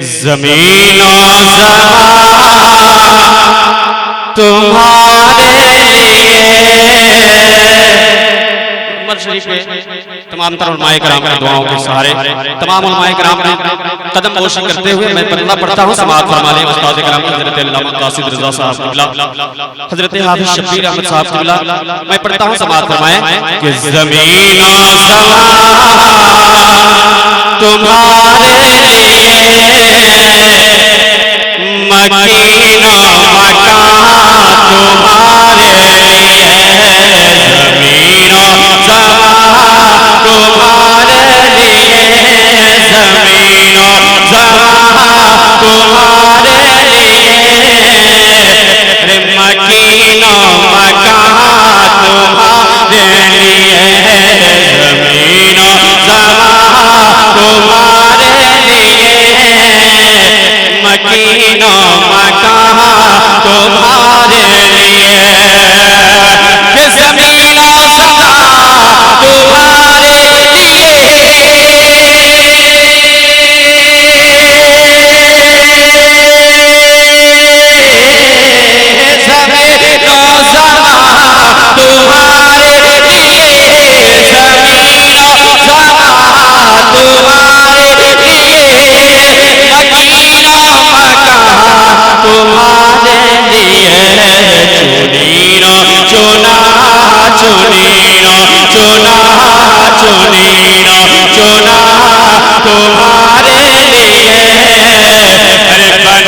ज़मीन और ज़मीन तुम्हारे शरीफ में तमाम तर उलमाए किराम की दुआओं के सहारे तमाम उलमाए किराम ने कदम बोशी करते हुए मैं पल्ला पढ़ता हूँ। समाअत फरमा लें उस्ताद किराम हज़रत अल्लामा कासिद रज़ा साहब क़िबला, हज़रत हाफ़िज़ शब्बीर अहमद साहब क़िबला। मैं पढ़ता हूँ, समाअत फरमाएं कि ज़मीन और ज़मीन तुम्हारे मकीन और मकान तुम्हारे ज़मीन और तुम्हारे लिए, ज़मीन और तुम्हारे लिए, मकीन और मकान तुम्हारे लिए, ज़मीन और तुम्हारे लिए, मकीन और मकान तुम्हारे लिए, ज़मीन और तुम्हारे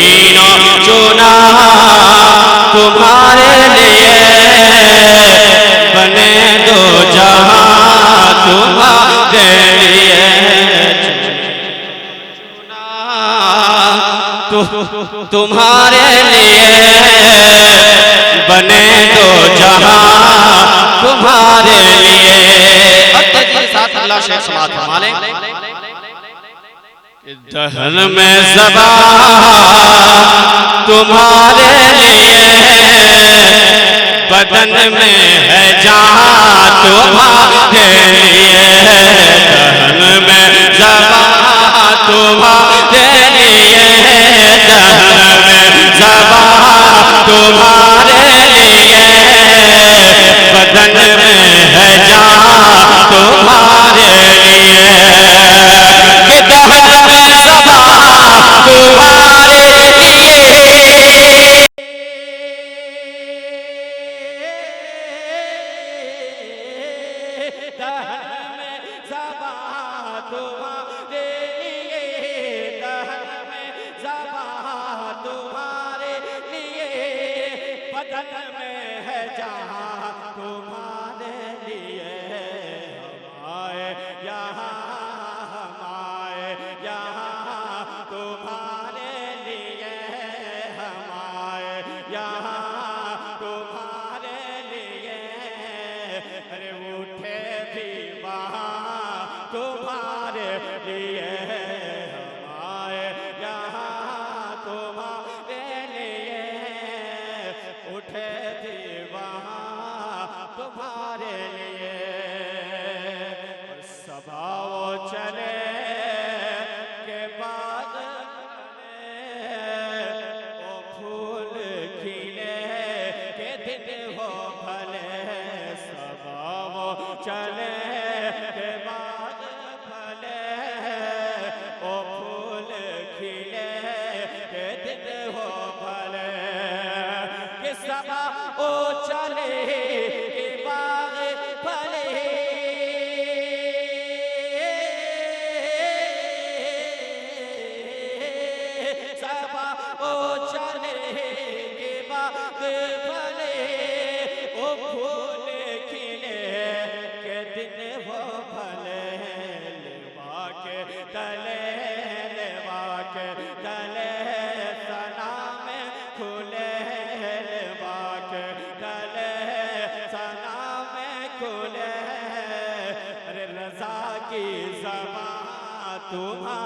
लिए, तुम्हारे लिए बने दो जहां तुम्हारे लिए। साथ अल्लाह शेख समाअत फरमा लें। दहन में ज़बान तुम्हारे लिए, बदन में है जान तुम्हारे लिए, दहन में ज़बान तुम्हारे लिए, दहन में ज़बान तुम्हारे लिए, बदन में है जान तुम्हारे लिए, कि दहन में ज़बान तुम्हारे लिए, दहन में ज़बान तुम्हारे लिए, दहन में ज़बान तुम्हारे लिए, बदन में है जहां तुम्हारे लिए, हमारे यहाँ तुम्हारे लिए, हमारे यहाँ तुम्हारे लिए, अरे उठे भी वहाँ तुम्हारे लिए, हमारे यहाँ तुम्हारे लिए, उठे भी वहाँ तुम्हारे लिए, सभाओ चले के बाद ओ फूल खिले के दिन हो भले, सभाओ चले के बाद भले, ओ फूल खिले के दिन हो भले, कि सभा ओ चले के बाद भले, सभा ओ चले के बाद भले, ओ फूल खिले के दिन हो भले, लेवा के तले, लेवा के तले सना में खुले, लेवा के तले सना में खुले, अरे रज़ा की ज़बान तुम्हारे